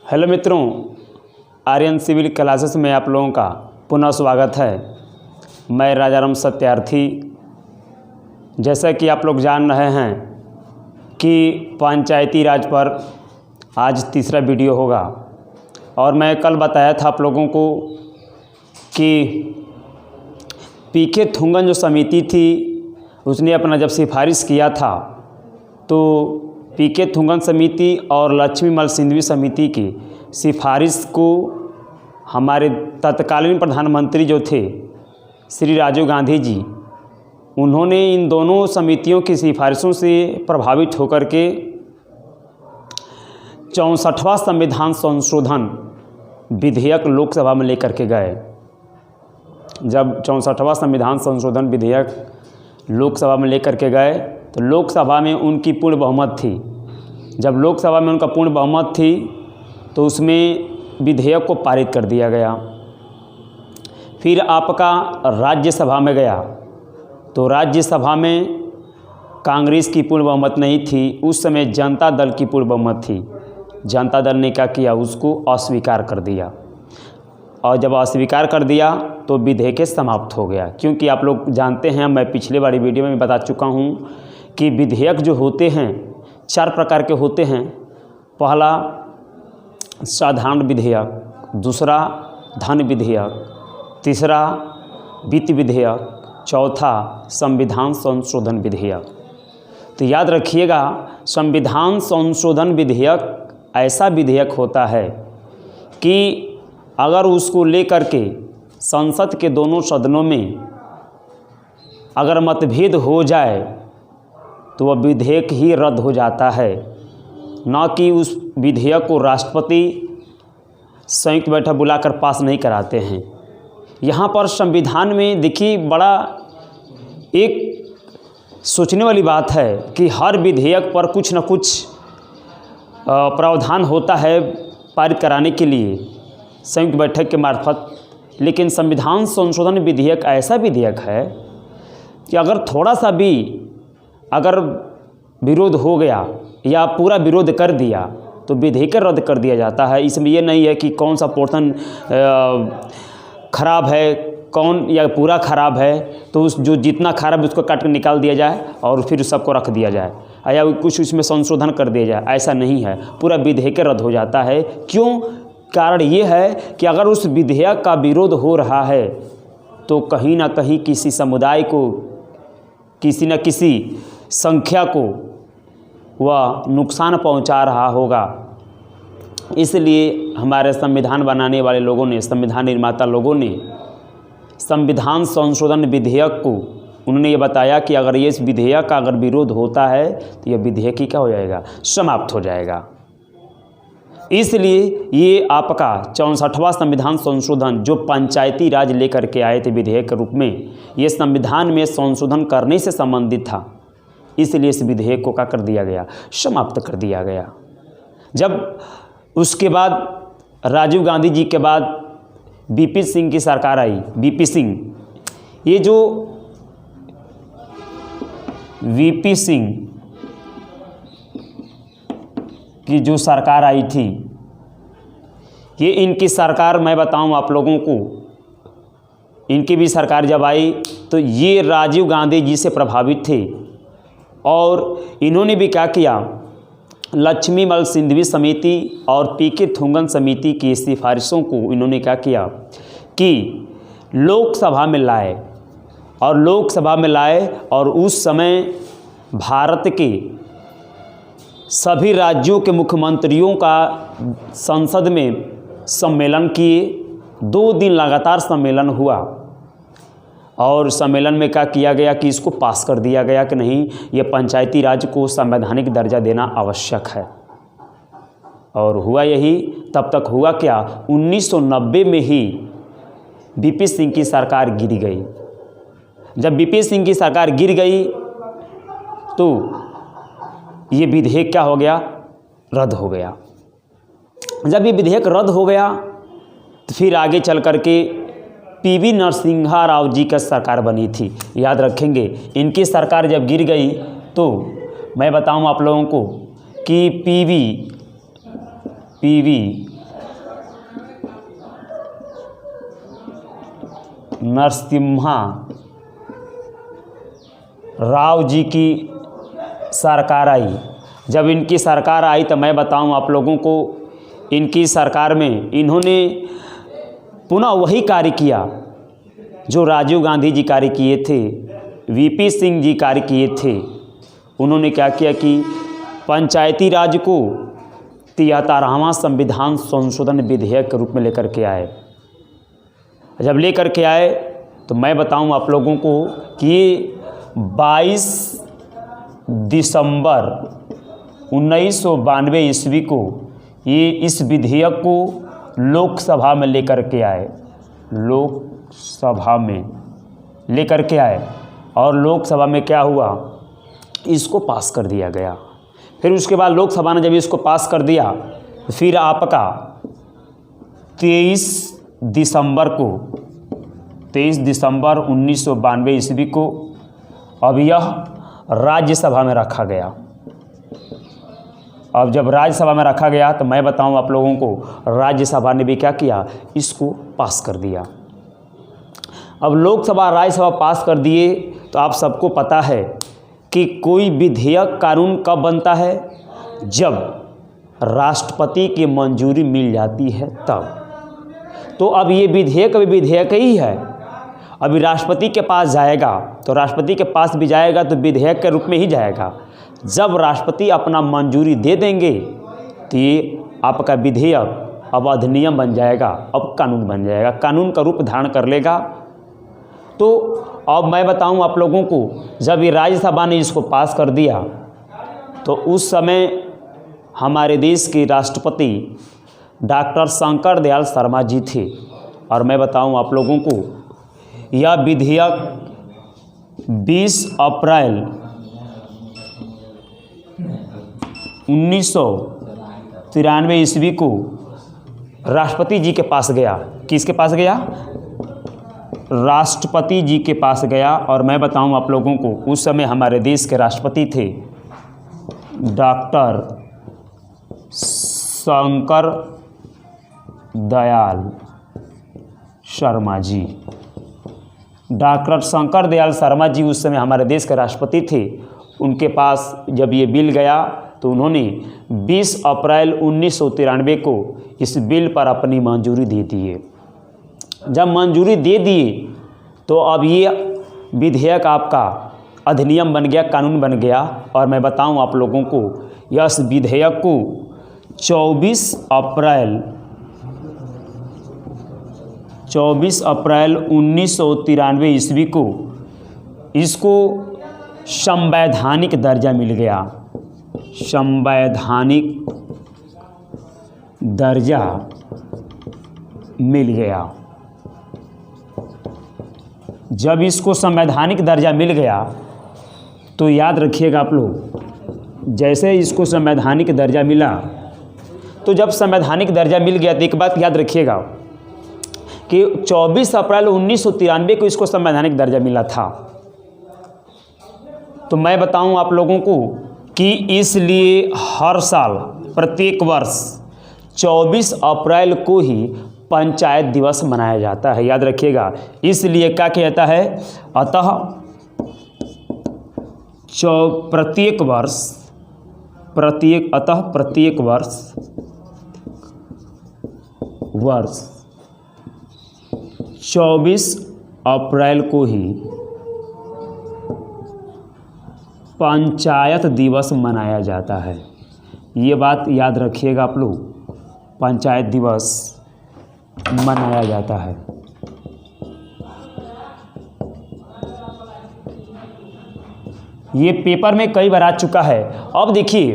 Hello मित्रों, Aryan civil classes में आप लोगों का पुनः स्वागत है। मैं राजाराम सत्यार्थी। जैसा कि आप लोग जान रहे हैं कि पंचायती राज पर आज तीसरा वीडियो होगा और मैं कल बताया था आप लोगों को कि पीके थुंगन जो समिति थी उसने अपना जब सिफारिश किया था तो पीके थुंगन समिति और लक्ष्मीमल सिंघवी समिति की सिफारिश को हमारे तत्कालीन प्रधानमंत्री जो थे श्री राजीव गांधी जी, उन्होंने इन दोनों समितियों की सिफारिशों से प्रभावित होकर के 64वां संविधान संशोधन विधेयक लोकसभा में लेकर के गए। जब 64वां संविधान संशोधन विधेयक लोकसभा में लेकर के गए तो लोकसभा में उनकी पूर्ण बहुमत थी। जब लोकसभा में उनका पूर्ण बहुमत थी तो उसमें विधेयक को पारित कर दिया गया। फिर आपका राज्यसभा में गया तो राज्यसभा में कांग्रेस की पूर्ण बहुमत नहीं थी, उस समय जनता दल की पूर्ण बहुमत थी। जनता दल ने क्या किया, उसको अस्वीकार कर दिया और जब अस्वीकार कर दिया तो विधेयक समाप्त हो गया। क्योंकि आप लोग जानते हैं, मैं पिछले वाली वीडियो में बता चुका हूँ कि विधेयक जो होते हैं 4 प्रकार के होते हैं। पहला साधारण विधेयक, दूसरा धन विधेयक, तीसरा वित्त विधेयक, चौथा संविधान संशोधन विधेयक। तो याद रखिएगा, संविधान संशोधन विधेयक ऐसा विधेयक होता है कि अगर उसको लेकर के संसद के दोनों सदनों में अगर मतभेद हो जाए तो वह विधेयक ही रद्द हो जाता है, न कि उस विधेयक को राष्ट्रपति संयुक्त बैठक बुलाकर पास नहीं कराते हैं। यहाँ पर संविधान में देखिए बड़ा एक सोचने वाली बात है कि हर विधेयक पर कुछ न कुछ प्रावधान होता है पारित कराने के लिए संयुक्त बैठक के मार्फत। लेकिन संविधान संशोधन विधेयक ऐसा विधेयक है कि अगर थोड़ा सा भी अगर विरोध हो गया या पूरा विरोध कर दिया तो विधेयक रद्द कर दिया जाता है। इसमें यह नहीं है कि कौन सा पोर्शन खराब है कौन या पूरा खराब है, तो उस जो जितना खराब है उसको काट कर निकाल दिया जाए और फिर सबको रख दिया जाए या कुछ उसमें संशोधन कर दिया जाए, ऐसा नहीं है। पूरा विधेयक रद्द हो जाता है। क्यों? कारण ये है कि अगर उस विधेयक का विरोध हो रहा है तो कहीं ना कहीं किसी समुदाय को, किसी न किसी संख्या को वह नुकसान पहुंचा रहा होगा। इसलिए हमारे संविधान बनाने वाले लोगों ने, संविधान निर्माता लोगों ने संविधान संशोधन विधेयक को उन्होंने ये बताया कि अगर ये इस विधेयक का अगर विरोध होता है तो यह विधेयक ही क्या हो जाएगा, समाप्त हो जाएगा। इसलिए ये आपका 64वां संविधान संशोधन जो पंचायती राज लेकर के आए थे विधेयक के रूप में, ये संविधान में संशोधन करने से संबंधित था। इसलिए इस विधेयक को क्या कर दिया गया, समाप्त कर दिया गया। जब उसके बाद राजीव गांधी जी के बाद वीपी सिंह की सरकार आई, वीपी सिंह, ये जो वीपी सिंह की जो सरकार आई थी, ये इनकी सरकार मैं बताऊं आप लोगों को, इनकी भी सरकार जब आई तो ये राजीव गांधी जी से प्रभावित थे और इन्होंने भी क्या किया, लक्ष्मीमल सिंघवी समिति और पीके थुंगन समिति की सिफारिशों को इन्होंने क्या किया कि लोकसभा में लाए और लोकसभा में लाए और उस समय भारत के सभी राज्यों के मुख्यमंत्रियों का संसद में सम्मेलन किए। 2 दिन लगातार सम्मेलन हुआ और सम्मेलन में क्या किया गया कि इसको पास कर दिया गया कि नहीं, ये पंचायती राज को संवैधानिक दर्जा देना आवश्यक है। और हुआ यही। तब तक हुआ क्या, 1990 में ही वीपी सिंह की सरकार गिर गई। जब वीपी सिंह की सरकार गिर गई तो ये विधेयक क्या हो गया, रद्द हो गया। जब ये विधेयक रद्द हो गया तो फिर आगे चल कर के पीवी नरसिम्हा राव जी का सरकार बनी थी। याद रखेंगे, इनकी सरकार जब गिर गई तो मैं बताऊं आप लोगों को कि पीवी नरसिम्हा राव जी की सरकार आई। जब इनकी सरकार आई तो मैं बताऊं आप लोगों को, इनकी सरकार में इन्होंने पुनः वही कार्य किया जो राजीव गांधी जी कार्य किए थे, वीपी सिंह जी कार्य किए थे। उन्होंने क्या किया कि पंचायती राज को 73वां संविधान संशोधन विधेयक के रूप में लेकर के आए। जब लेकर के आए तो मैं बताऊं आप लोगों को कि 22 दिसंबर 1992 ईस्वी को ये इस विधेयक को लोकसभा में लेकर के आए, लोकसभा में लेकर के आए और लोकसभा में क्या हुआ, इसको पास कर दिया गया। फिर उसके बाद लोकसभा ने जब इसको पास कर दिया तो फिर आपका 23 दिसंबर 1992 ईस्वी को अब यह राज्यसभा में रखा गया। अब जब राज्यसभा में रखा गया तो मैं बताऊं आप लोगों को, राज्यसभा ने भी क्या किया, इसको पास कर दिया। अब लोकसभा राज्यसभा पास कर दिए तो आप सबको पता है कि कोई विधेयक कानून कब बनता है, जब राष्ट्रपति की मंजूरी मिल जाती है तब। तो अब ये विधेयक भी विधेयक ही है, अभी राष्ट्रपति के पास जाएगा तो राष्ट्रपति के पास भी जाएगा तो विधेयक के रूप में ही जाएगा। जब राष्ट्रपति अपना मंजूरी दे देंगे तो ये आपका विधेयक अब अधिनियम बन जाएगा, अब कानून बन जाएगा, कानून का रूप धारण कर लेगा। तो अब मैं बताऊं आप लोगों को, जब ये राज्यसभा ने इसको पास कर दिया तो उस समय हमारे देश के राष्ट्रपति डॉक्टर शंकर दयाल शर्मा जी थे। और मैं बताऊं आप लोगों को, यह विधेयक 20 अप्रैल 1993 ईस्वी को राष्ट्रपति जी के पास गया। किसके पास गया? राष्ट्रपति जी के पास गया। और मैं बताऊं आप लोगों को, उस समय हमारे देश के राष्ट्रपति थे डॉक्टर शंकर दयाल शर्मा जी। डॉक्टर शंकर दयाल शर्मा जी उस समय हमारे देश के राष्ट्रपति थे। उनके पास जब ये बिल गया तो उन्होंने 20 अप्रैल 1993 को इस बिल पर अपनी मंजूरी दे दिए। जब मंजूरी दे दिए तो अब ये विधेयक आपका अधिनियम बन गया, कानून बन गया। और मैं बताऊं आप लोगों को, इस विधेयक को 24 अप्रैल 1993 ईस्वी को इसको संवैधानिक दर्जा मिल गया, संवैधानिक दर्जा मिल गया। जब इसको संवैधानिक दर्जा मिल गया तो याद रखिएगा आप लोग, जैसे इसको संवैधानिक दर्जा मिला तो जब संवैधानिक दर्जा मिल गया तो एक बात याद रखिएगा कि 24 अप्रैल 1993 को इसको संवैधानिक दर्जा मिला था। तो मैं बताऊं आप लोगों को कि इसलिए हर साल प्रत्येक वर्ष 24 अप्रैल को ही पंचायत दिवस मनाया जाता है। याद रखिएगा, इसलिए क्या कहता है, अतः प्रत्येक वर्ष 24 अप्रैल को ही पंचायत दिवस मनाया जाता है। ये बात याद रखिएगा आप लोग, पंचायत दिवस मनाया जाता है। ये पेपर में कई बार आ चुका है। अब देखिए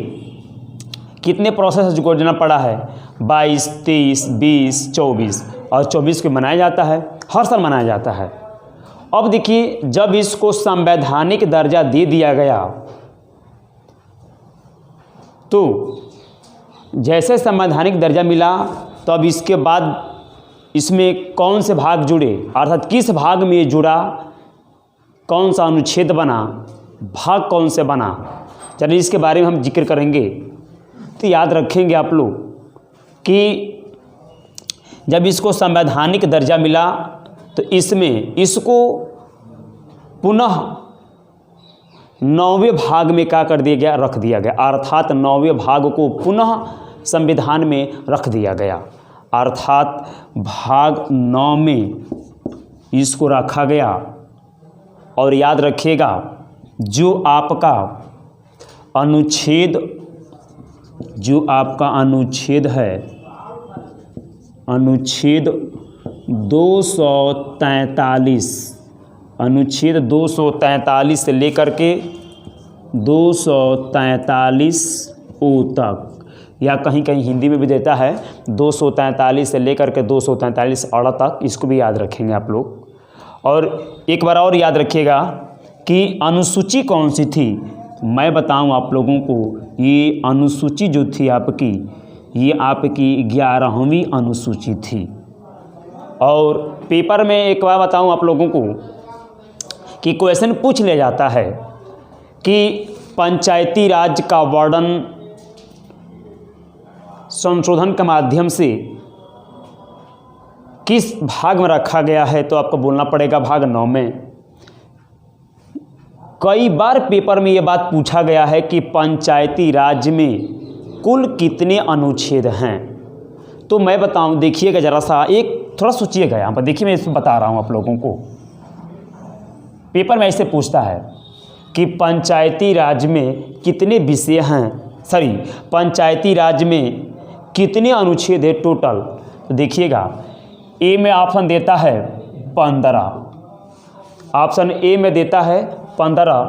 कितने प्रोसेस गुजरना पड़ा है, 22, 23, 20, 24 और 24 को मनाया जाता है, हर साल मनाया जाता है। अब देखिए जब इसको संवैधानिक दर्जा दे दिया गया तो जैसे संवैधानिक दर्जा मिला तो अब इसके बाद इसमें कौन से भाग जुड़े, अर्थात किस भाग में ये जुड़ा, कौन सा अनुच्छेद बना, भाग कौन से बना, चलिए इसके बारे में हम जिक्र करेंगे। तो याद रखेंगे आप लोग कि जब इसको संवैधानिक दर्जा मिला तो इसमें इसको पुनः 9वें भाग में क्या कर दिया गया, रख दिया गया, अर्थात 9वें भाग को पुनः संविधान में रख दिया गया, अर्थात भाग 9 में इसको रखा गया। और याद रखिएगा, जो आपका अनुच्छेद है, अनुच्छेद 243, अनुच्छेद 243 से लेकर के 243 ओ तक, या कहीं कहीं हिंदी में भी देता है 243 से लेकर के 243 अड़ तक, इसको भी याद रखेंगे आप लोग। और एक बार और याद रखिएगा कि अनुसूची कौन सी थी, मैं बताऊं आप लोगों को, ये अनुसूची जो थी आपकी, ये आपकी 11वीं अनुसूची थी। और पेपर में एक बार बताऊं आप लोगों को कि क्वेश्चन पूछ लिया जाता है कि पंचायती राज का वर्णन संशोधन के माध्यम से किस भाग में रखा गया है, तो आपको बोलना पड़ेगा भाग 9 में। कई बार पेपर में ये बात पूछा गया है कि पंचायती राज में कुल कितने अनुच्छेद हैं, तो मैं बताऊं, देखिएगा ज़रा सा, एक थोड़ा सोचिएगा यहाँ पर, देखिए मैं इसमें बता रहा हूँ आप लोगों को। पेपर में ऐसे पूछता है कि पंचायती राज में कितने विषय हैं, पंचायती राज में कितने अनुच्छेद है टोटल। तो देखिएगा, ए में ऑप्शन देता है 15, ऑप्शन ए में देता है 15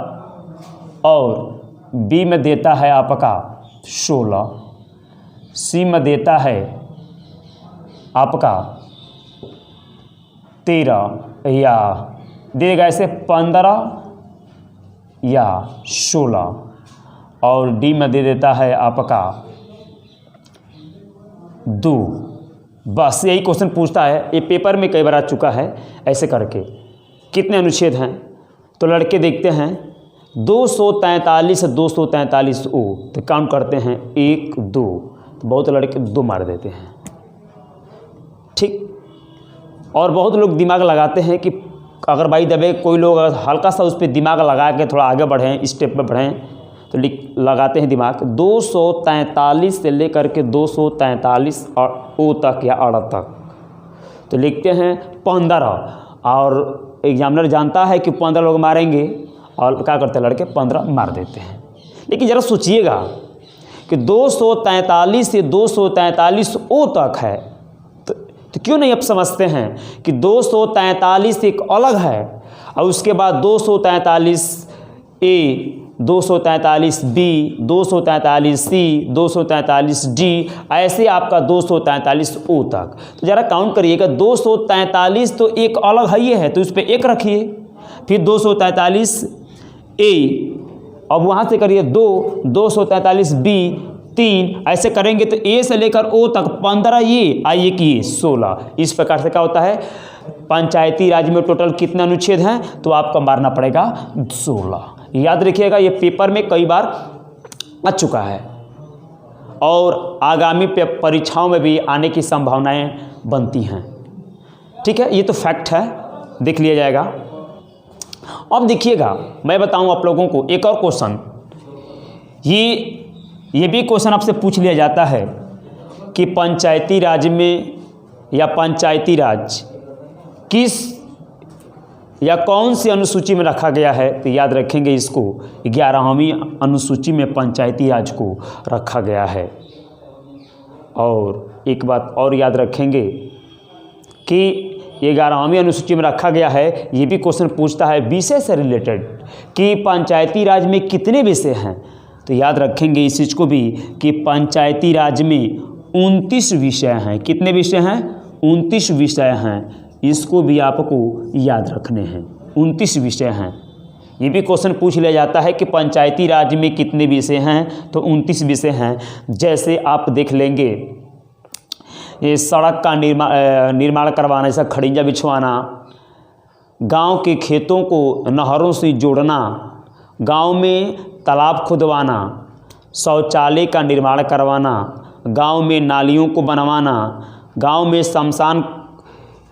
और बी में देता है आपका 16, सी में देता है आपका 13, या देगा ऐसे 15 या 16, और डी में दे देता है आपका 2। बस यही क्वेश्चन पूछता है, ये पेपर में कई बार आ चुका है ऐसे करके। कितने अनुच्छेद हैं, तो लड़के देखते हैं 243 243 ओ, तो काउंट करते हैं 1 2, तो बहुत लड़के 2 मार देते हैं, ठीक। और बहुत लोग दिमाग लगाते हैं कि अगर भाई दबे, कोई लोग अगर हल्का सा उस पर दिमाग लगा के थोड़ा आगे बढ़ें, स्टेप में बढ़ें, तो लगाते हैं दिमाग 243 से लेकर के 243 ओ तक या अड़ तक, तो लिखते हैं 15, और एग्जामिनर जानता है कि 15 लोग मारेंगे, और क्या करते हैं लड़के 15 मार देते हैं। लेकिन ज़रा सोचिएगा कि 243 से 243 ओ तक है, तो क्यों नहीं आप समझते हैं कि 243 एक अलग है, और उसके बाद 243 ए, 243 बी, 243 सी, 243 डी, ऐसे आपका 243 ओ तक। तो ज़रा काउंट करिएगा, 243 तो एक अलग है ये है, तो उस पर 1 रखिए, फिर 243 ए, अब वहाँ से करिए 2, 243 बी 3, ऐसे करेंगे तो ए से लेकर ओ तक 15, ये आइए कि 16। इस प्रकार से क्या होता है, पंचायती राज में टोटल कितने अनुच्छेद हैं, तो आपको मारना पड़ेगा 16। याद रखिएगा, ये पेपर में कई बार आ चुका है, और आगामी परीक्षाओं में भी आने की संभावनाएं बनती हैं, ठीक है। ये तो फैक्ट है, देख लिया जाएगा। अब देखिएगा, मैं बताऊं आप लोगों को एक और क्वेश्चन, ये भी क्वेश्चन आपसे पूछ लिया जाता है कि पंचायती राज में या पंचायती राज किस या कौन सी अनुसूची में रखा गया है, तो याद रखेंगे इसको 11वीं अनुसूची में पंचायती राज को रखा गया है। और एक बात और याद रखेंगे कि 11वीं अनुसूची में रखा गया है, ये भी क्वेश्चन पूछता है विषय से रिलेटेड कि पंचायती राज में कितने विषय हैं, तो याद रखेंगे इस चीज़ को भी कि पंचायती राज में 29 विषय हैं। कितने विषय हैं, 29 विषय हैं, इसको भी आपको याद रखने हैं, 29 विषय हैं। ये भी क्वेश्चन पूछ लिया जाता है कि पंचायती राज में कितने विषय हैं, तो 29 विषय हैं। जैसे आप देख लेंगे, ये सड़क का निर्माण करवाना, जैसा खड़िंजा बिछवाना, गांव के खेतों को नहरों से जोड़ना, गांव में तालाब खुदवाना, शौचालय का निर्माण करवाना, गांव में नालियों को बनवाना, गांव में शमशान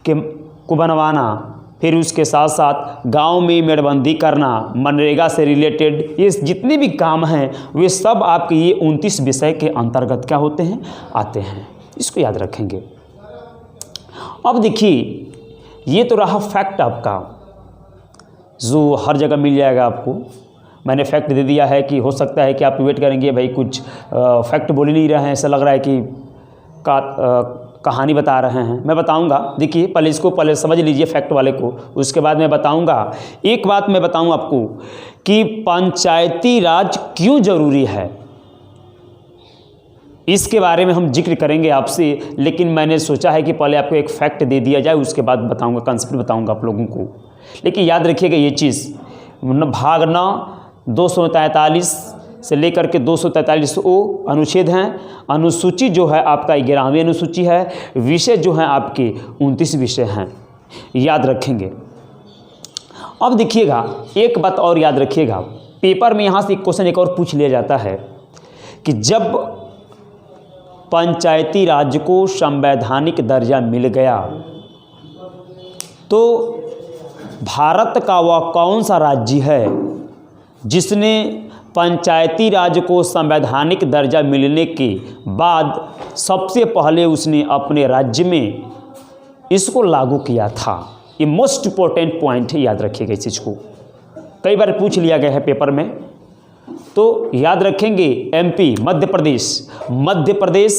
के को बनवाना, फिर उसके साथ साथ गांव में मेड़बंदी करना, मनरेगा से रिलेटेड ये जितने भी काम हैं वे सब आपके ये 29 विषय के अंतर्गत क्या होते हैं, आते हैं। इसको याद रखेंगे। अब देखिए, ये तो रहा फैक्ट आपका जो हर जगह मिल जाएगा आपको। मैंने फैक्ट दे दिया है कि हो सकता है कि आप वेट करेंगे भाई कुछ फैक्ट बोल ही नहीं रहे हैं, ऐसा लग रहा है कि कहानी बता रहे हैं। मैं बताऊंगा, देखिए पहले इसको पहले समझ लीजिए फैक्ट वाले को, उसके बाद मैं बताऊंगा। एक बात मैं बताऊं आपको कि पंचायती राज क्यों ज़रूरी है, इसके बारे में हम जिक्र करेंगे आपसे, लेकिन मैंने सोचा है कि पहले आपको एक फैक्ट दे दिया जाए, उसके बाद बताऊंगा, कंसेप्ट बताऊंगा आप लोगों को। लेकिन याद रखिएगा ये चीज़, भाग 9 243 से लेकर के 243 वो अनुच्छेद हैं। अनुसूची जो है आपका 11वीं अनुसूची है। विषय जो हैं आपके 29 विषय हैं, याद रखेंगे। अब देखिएगा एक बात और याद रखिएगा, पेपर में यहाँ से एक क्वेश्चन एक और पूछ लिया जाता है कि जब पंचायती राज को संवैधानिक दर्जा मिल गया तो भारत का वह कौन सा राज्य है जिसने पंचायती राज को संवैधानिक दर्जा मिलने के बाद सबसे पहले उसने अपने राज्य में इसको लागू किया था। ये मोस्ट इम्पोर्टेंट पॉइंट है, याद रखिएगा इस चीज़ को, कई बार पूछ लिया गया है पेपर में, तो याद रखेंगे। एमपी मध्य प्रदेश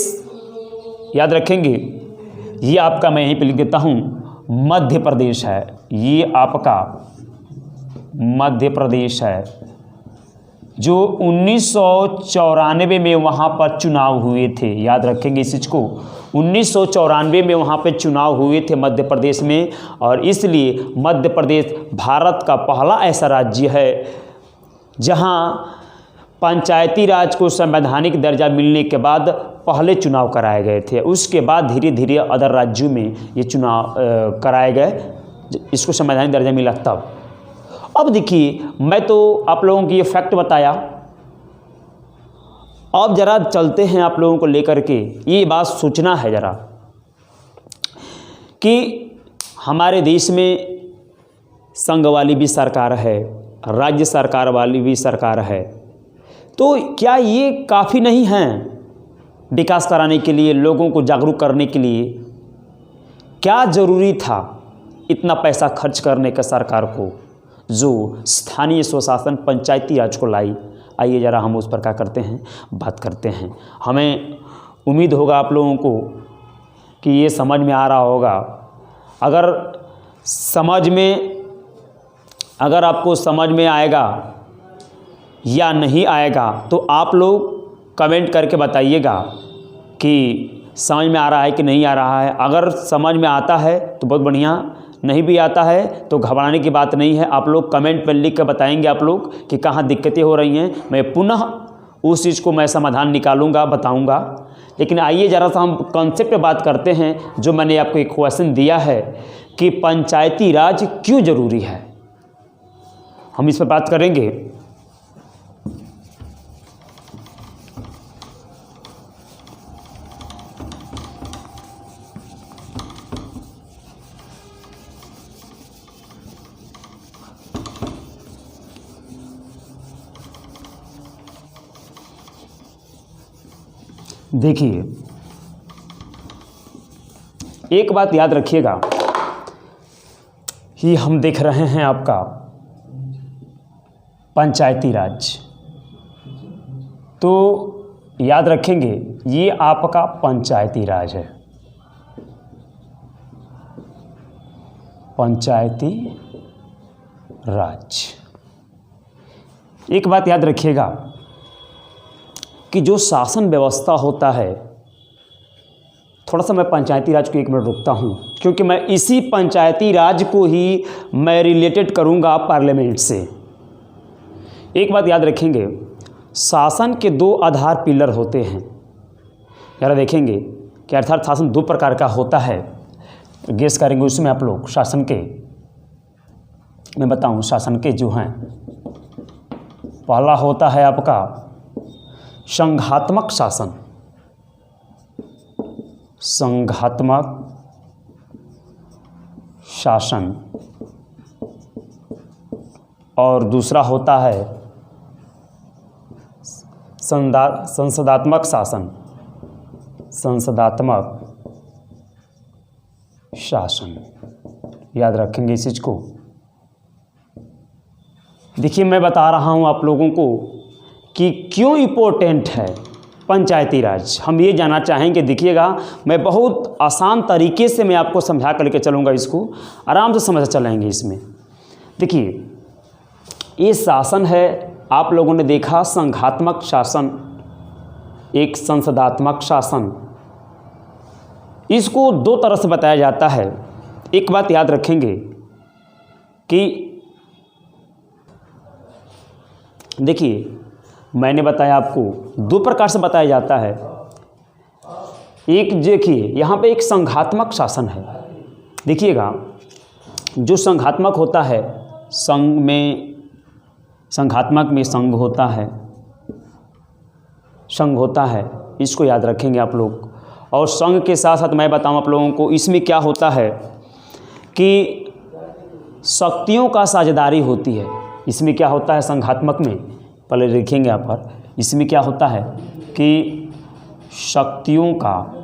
याद रखेंगे, ये आपका मैं यहीं पे लिख देता हूँ, मध्य प्रदेश है, ये आपका मध्य प्रदेश है, जो 1994 में वहाँ पर चुनाव हुए थे। याद रखेंगे इस चीज़ को, 1994 में वहाँ पर चुनाव हुए थे मध्य प्रदेश में, और इसलिए मध्य प्रदेश भारत का पहला ऐसा राज्य है जहाँ पंचायती राज को संवैधानिक दर्जा मिलने के बाद पहले चुनाव कराए गए थे। उसके बाद धीरे धीरे अदर राज्यों में ये चुनाव कराए गए, इसको संवैधानिक दर्जा मिला तब। अब देखिए, मैं तो आप लोगों को ये फैक्ट बताया, अब ज़रा चलते हैं आप लोगों को लेकर के, ये बात सोचना है ज़रा कि हमारे देश में संघ वाली भी सरकार है, राज्य सरकार वाली भी सरकार है, तो क्या ये काफ़ी नहीं हैं विकास कराने के लिए, लोगों को जागरूक करने के लिए? क्या ज़रूरी था इतना पैसा खर्च करने का सरकार को, जो स्थानीय स्वशासन पंचायती राज को लाई? आइए ज़रा हम उस पर क्या करते हैं, बात करते हैं। हमें उम्मीद होगा आप लोगों को कि ये समझ में आ रहा होगा। अगर आपको समझ में आएगा या नहीं आएगा तो आप लोग कमेंट करके बताइएगा कि समझ में आ रहा है कि नहीं आ रहा है। अगर समझ में आता है तो बहुत बढ़िया, नहीं भी आता है तो घबराने की बात नहीं है। आप लोग कमेंट पर लिख कर बताएंगे आप लोग कि कहाँ दिक्कतें हो रही हैं, मैं पुनः उस चीज़ को मैं समाधान निकालूंगा, बताऊंगा। लेकिन आइए ज़रा सा हम कॉन्सेप्ट पे बात करते हैं, जो मैंने आपको एक क्वेश्चन दिया है कि पंचायती राज क्यों ज़रूरी है, हम इस पर बात करेंगे। देखिए, एक बात याद रखिएगा कि हम देख रहे हैं आपका पंचायती राज, तो याद रखेंगे ये आपका पंचायती राज है, पंचायती राज। एक बात याद रखिएगा कि जो शासन व्यवस्था होता है, थोड़ा सा मैं पंचायती राज को 1 मिनट रुकता हूँ, क्योंकि मैं इसी पंचायती राज को ही मैं रिलेटेड करूँगा पार्लियामेंट से। एक बात याद रखेंगे, शासन के 2 आधार पिलर होते हैं। यार देखेंगे कि अर्थात शासन 2 प्रकार का होता है, गेस करेंगे उसमें आप लोग। शासन के मैं बताऊँ, शासन के जो हैं, पहला होता है आपका संघात्मक शासन, संघात्मक शासन और दूसरा होता है संसदात्मक शासन, संसदात्मक शासन। याद रखेंगे इस चीज़ को। देखिए मैं बता रहा हूँ आप लोगों को कि क्यों इम्पोर्टेंट है पंचायती राज। हम ये जानना चाहेंगे। देखिएगा मैं बहुत आसान तरीके से मैं आपको समझा करके चलूँगा, इसको आराम से समझ चलेंगे इसमें। देखिए ये शासन है, आप लोगों ने देखा संघात्मक शासन, एक संसदात्मक शासन। इसको दो तरह से बताया जाता है। एक बात याद रखेंगे कि देखिए मैंने बताया आपको दो प्रकार से बताया जाता है। एक देखिए यहाँ पे एक संघात्मक शासन है। देखिएगा जो संघात्मक होता है, संघ में संघात्मक में संघ होता है, संघ होता है, इसको याद रखेंगे आप लोग। और संघ के साथ साथ मैं बताऊं आप लोगों को, इसमें क्या होता है कि शक्तियों का साझेदारी होती है। इसमें क्या होता है संघात्मक में, पहले देखेंगे यहाँ पर, इसमें क्या होता है कि शक्तियों का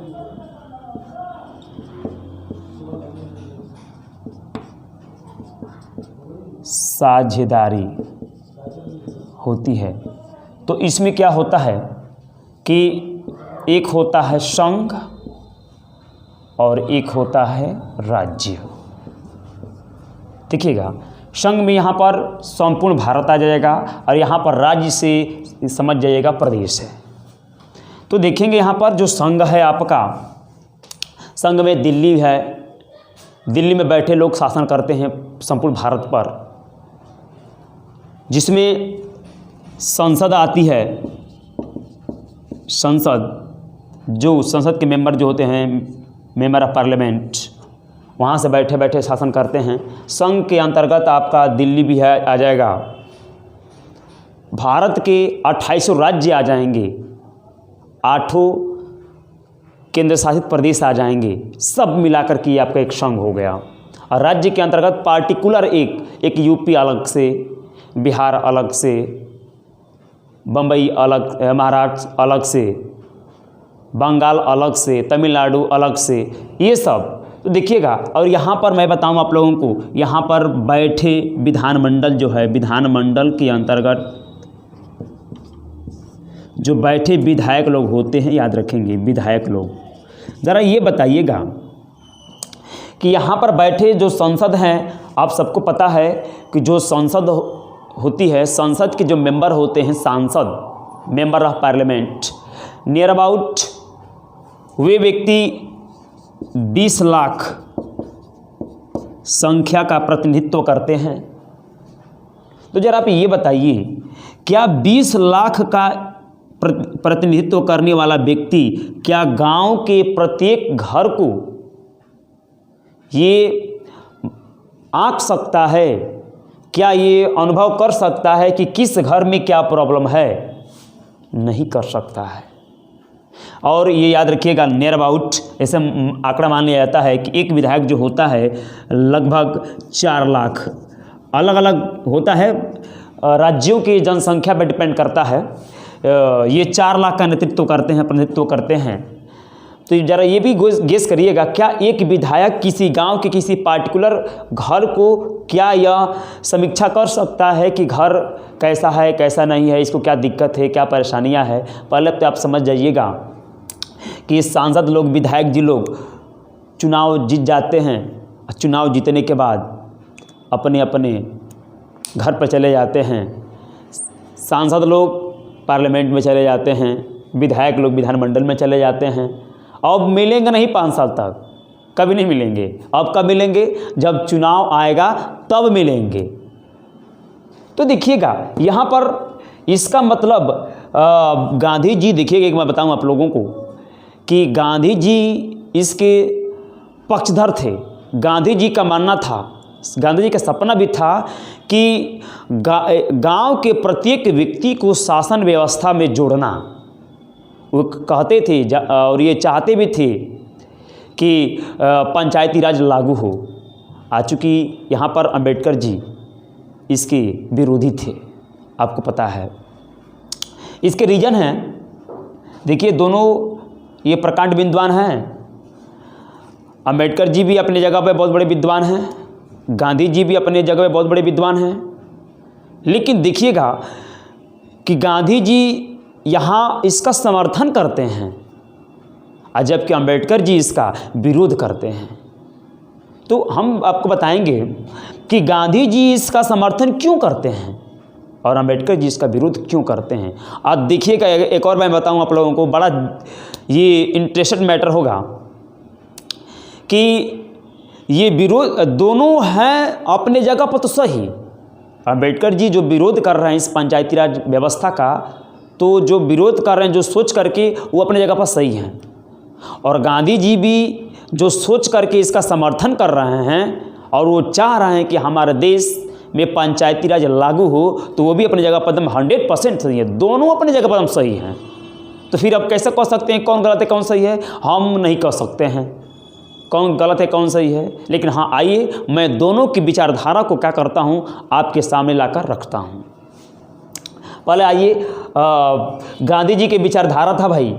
साझेदारी होती है। तो इसमें क्या होता है कि एक होता है संघ और एक होता है राज्य। देखिएगा संघ में यहाँ पर संपूर्ण भारत आ जाएगा और यहाँ पर राज्य से समझ जाइएगा प्रदेश है। तो देखेंगे यहाँ पर जो संघ है आपका, संघ में दिल्ली है, दिल्ली में बैठे लोग शासन करते हैं संपूर्ण भारत पर, जिसमें संसद आती है। संसद, जो संसद के मेंबर जो होते हैं, मेंबर ऑफ पार्लियामेंट, वहाँ से बैठे बैठे शासन करते हैं। संघ के अंतर्गत आपका दिल्ली भी है, आ जाएगा। भारत के 28 राज्य आ जाएंगे, 8 केंद्र शासित प्रदेश आ जाएंगे, सब मिलाकर के आपका एक संघ हो गया। और राज्य के अंतर्गत पार्टिकुलर एक यूपी अलग से, बिहार अलग से, बम्बई अलग, महाराष्ट्र अलग से, बंगाल अलग से, तमिलनाडु अलग से, ये सब। तो देखिएगा, और यहाँ पर मैं बताऊँ आप लोगों को, यहाँ पर बैठे विधानमंडल जो है, विधानमंडल के अंतर्गत जो बैठे विधायक लोग होते हैं, याद रखेंगे विधायक लोग। ज़रा ये बताइएगा कि यहाँ पर बैठे जो संसद हैं, आप सबको पता है कि जो संसद होती है, संसद के जो मेंबर होते हैं, सांसद, member of parliament, near about वे व्यक्ति 20 लाख संख्या का प्रतिनिधित्व करते हैं। तो जरा आप ये बताइए, क्या 20 लाख का प्रतिनिधित्व करने वाला व्यक्ति क्या गांव के प्रत्येक घर को ये आंक सकता है? क्या ये अनुभव कर सकता है कि किस घर में क्या प्रॉब्लम है? नहीं कर सकता है। और ये याद रखिएगा, नियर अबाउट ऐसे आंकड़ा मान लिया जाता है कि एक विधायक जो होता है लगभग 4 लाख, अलग अलग होता है, राज्यों की जनसंख्या पर डिपेंड करता है। ये 4 लाख का नेतृत्व करते हैं, प्रतिनिधित्व करते हैं। तो ज़रा ये भी गेस करिएगा, क्या एक विधायक किसी गांव के किसी पार्टिकुलर घर को क्या यह समीक्षा कर सकता है कि घर कैसा है, कैसा नहीं है, इसको क्या दिक्कत है, क्या परेशानियां है? पहले तो आप समझ जाइएगा कि सांसद लोग, विधायक जी लोग चुनाव जीत जाते हैं। चुनाव जीतने के बाद अपने अपने घर पर चले जाते हैं। सांसद लोग पार्लियामेंट में चले जाते हैं, विधायक लोग विधानमंडल में चले जाते हैं। अब मिलेंगे नहीं 5 साल तक, कभी नहीं मिलेंगे। अब कब मिलेंगे? जब चुनाव आएगा तब मिलेंगे। तो देखिएगा यहाँ पर इसका मतलब गांधी जी, देखिएगा एक मैं बताऊँ आप लोगों को कि गांधी जी इसके पक्षधर थे। गांधी जी का मानना था, गांधी जी का सपना भी था कि गांव के प्रत्येक व्यक्ति को शासन व्यवस्था में जोड़ना। वो कहते थे और ये चाहते भी थे कि पंचायती राज लागू हो। आज चूँकि यहाँ पर अंबेडकर जी इसके विरोधी थे, आपको पता है। इसके रीज़न हैं, देखिए दोनों ये प्रकांड विद्वान हैं। अंबेडकर जी भी अपनी जगह पे बहुत बड़े विद्वान हैं, गांधी जी भी अपने जगह पे बहुत बड़े विद्वान हैं। लेकिन देखिएगा कि गांधी जी यहाँ इसका समर्थन करते हैं और जबकि अंबेडकर जी इसका विरोध करते हैं। तो हम आपको बताएंगे कि गांधी जी इसका समर्थन क्यों करते हैं और अंबेडकर जी इसका विरोध क्यों करते हैं। आज देखिएगा, एक और मैं बताऊं आप लोगों को, बड़ा ये इंटरेस्टेड मैटर होगा कि ये विरोध दोनों हैं अपने जगह पर तो सही। अंबेडकर जी जो विरोध कर रहे हैं इस पंचायती राज व्यवस्था का, तो जो विरोध कर रहे हैं, जो सोच करके, वो अपने जगह पर सही हैं। और गांधी जी भी जो सोच करके इसका समर्थन कर रहे हैं और वो चाह रहे हैं कि हमारे देश में पंचायती राज लागू हो, तो वो भी अपनी जगह पर एकदम 100% सही है। दोनों अपनी जगह पर हम सही हैं। तो फिर अब कैसे कह सकते हैं कौन गलत है कौन सही है? हम नहीं कह सकते हैं कौन गलत है कौन सही है। लेकिन हाँ, आइए मैं दोनों की विचारधारा को क्या करता हूँ, आपके सामने लाकर रखता हूँ। पहले आइए, गांधी जी की विचारधारा था भाई,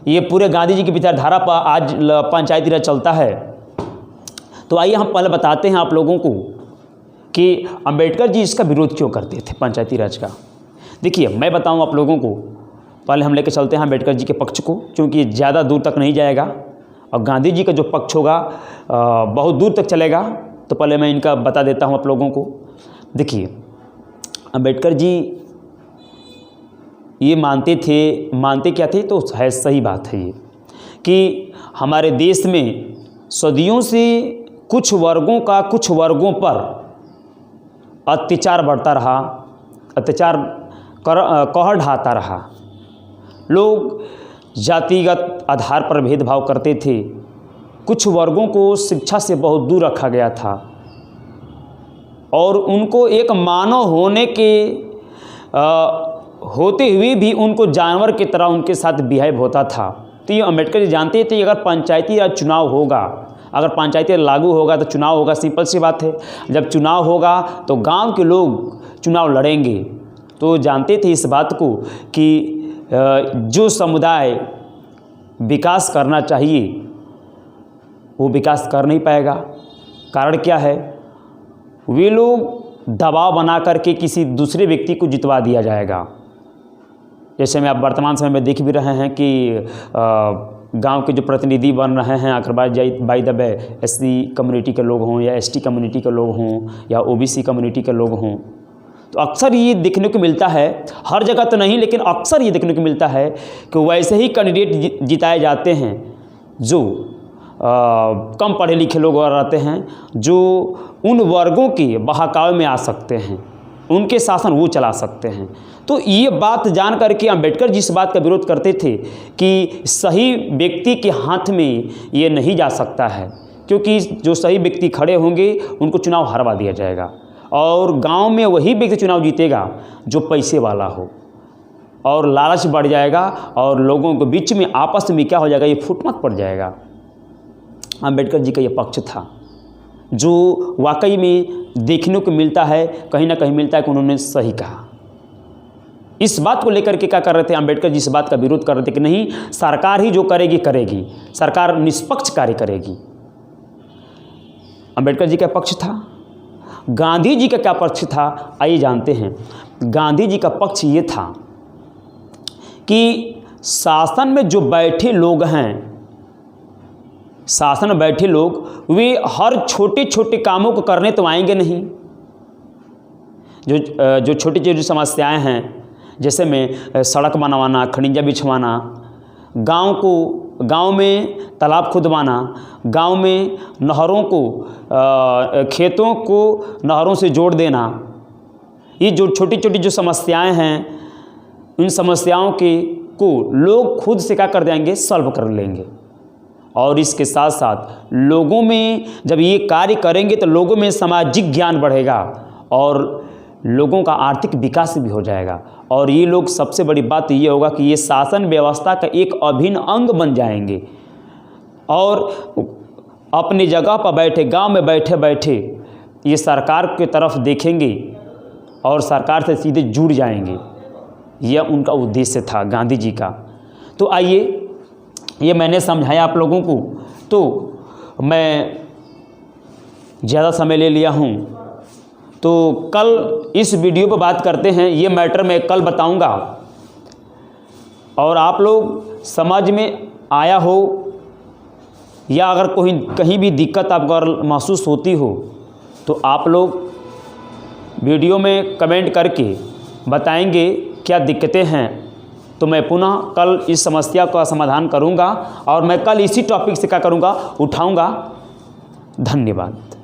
ये पूरे गांधी जी की विचारधारा पर आज पंचायती राज चलता है। तो आइए हम पहले बताते हैं आप लोगों को कि अंबेडकर जी इसका विरोध क्यों करते थे पंचायती राज का। देखिए मैं बताऊं आप लोगों को, पहले हम लेकर चलते हैं अंबेडकर जी के पक्ष को, क्योंकि ज़्यादा दूर तक नहीं जाएगा और गांधी जी का जो पक्ष होगा बहुत दूर तक चलेगा। तो पहले मैं इनका बता देता हूं आप लोगों को। देखिए अंबेडकर जी ये मानते क्या थे, तो है सही बात है ये कि हमारे देश में सदियों से कुछ वर्गों पर अत्याचार बढ़ता रहा, अत्याचार कहर ढाता रहा। लोग जातिगत आधार पर भेदभाव करते थे, कुछ वर्गों को शिक्षा से बहुत दूर रखा गया था और उनको एक मानव होने के होते हुए भी उनको जानवर की तरह उनके साथ बिहेव होता था। तो ये अंबेडकर जी जानते थे अगर पंचायती राज चुनाव होगा, अगर पंचायती राज लागू होगा तो चुनाव होगा, सिंपल सी बात है। जब चुनाव होगा तो गांव के लोग चुनाव लड़ेंगे। तो जानते थे इस बात को कि जो समुदाय विकास करना चाहिए वो विकास कर नहीं पाएगा। कारण क्या है? वे लोग दबाव बना करके किसी दूसरे व्यक्ति को जितवा दिया जाएगा। जैसे में आप वर्तमान समय में देख भी रहे हैं कि गांव के जो प्रतिनिधि बन रहे हैं आखिर by the way SC community के लोग हों या एसटी कम्युनिटी के लोग हों या ओबीसी कम्युनिटी के लोग हों, तो अक्सर ये देखने को मिलता है, हर जगह तो नहीं लेकिन अक्सर ये देखने को मिलता है कि वैसे ही कैंडिडेट जिताए जाते हैं जो कम पढ़े लिखे लोग रहते हैं, जो उन वर्गों के बहकावे में आ सकते हैं, उनके शासन वो चला सकते हैं। तो ये बात जान करके अंबेडकर जी इस बात का विरोध करते थे कि सही व्यक्ति के हाथ में ये नहीं जा सकता है, क्योंकि जो सही व्यक्ति खड़े होंगे उनको चुनाव हरवा दिया जाएगा और गांव में वही व्यक्ति चुनाव जीतेगा जो पैसे वाला हो, और लालच बढ़ जाएगा और लोगों के बीच में आपस में क्या हो जाएगा, ये फुटमत पड़ जाएगा। अंबेडकर जी का ये पक्ष था जो वाकई में देखने को मिलता है, कहीं ना कहीं मिलता है कि उन्होंने सही कहा। इस बात को लेकर के क्या कर रहे थे अंबेडकर जी, इस बात का विरोध कर रहे थे कि नहीं, सरकार ही जो करेगी, सरकार निष्पक्ष कार्य करेगी। अंबेडकर जी का पक्ष था। गांधी जी का क्या पक्ष था, आइए जानते हैं। गांधी जी का पक्ष ये था कि शासन में जो बैठे लोग हैं, शासन में बैठे लोग वे हर छोटे छोटे कामों को करने तो आएंगे नहीं। जो छोटी छोटी समस्याएं हैं, जैसे में सड़क बनवाना, खनिजा बिछवाना, गांव में तालाब खुदवाना, गांव में नहरों को खेतों को नहरों से जोड़ देना, ये जो छोटी छोटी जो समस्याएं हैं, इन समस्याओं को लोग खुद से क्या कर देंगे, सॉल्व कर लेंगे। और इसके साथ साथ लोगों में जब ये कार्य करेंगे तो लोगों में सामाजिक ज्ञान बढ़ेगा और लोगों का आर्थिक विकास भी हो जाएगा। और ये लोग, सबसे बड़ी बात ये होगा कि ये शासन व्यवस्था का एक अभिन्न अंग बन जाएंगे और अपनी जगह पर बैठे, गांव में बैठे बैठे ये सरकार की तरफ देखेंगे और सरकार से सीधे जुड़ जाएंगे। यह उनका उद्देश्य था गांधी जी का। तो आइए, ये मैंने समझाया आप लोगों को, तो मैं ज़्यादा समय ले लिया हूँ, तो कल इस वीडियो पर बात करते हैं। ये मैटर मैं कल बताऊँगा, और आप लोग समझ में आया हो या अगर कोई कहीं भी दिक्कत आपको अगर महसूस होती हो तो आप लोग वीडियो में कमेंट करके बताएंगे क्या दिक्कतें हैं, तो मैं पुनः कल इस समस्या का समाधान करूंगा और मैं कल इसी टॉपिक से क्या करूंगा, उठाऊंगा। धन्यवाद।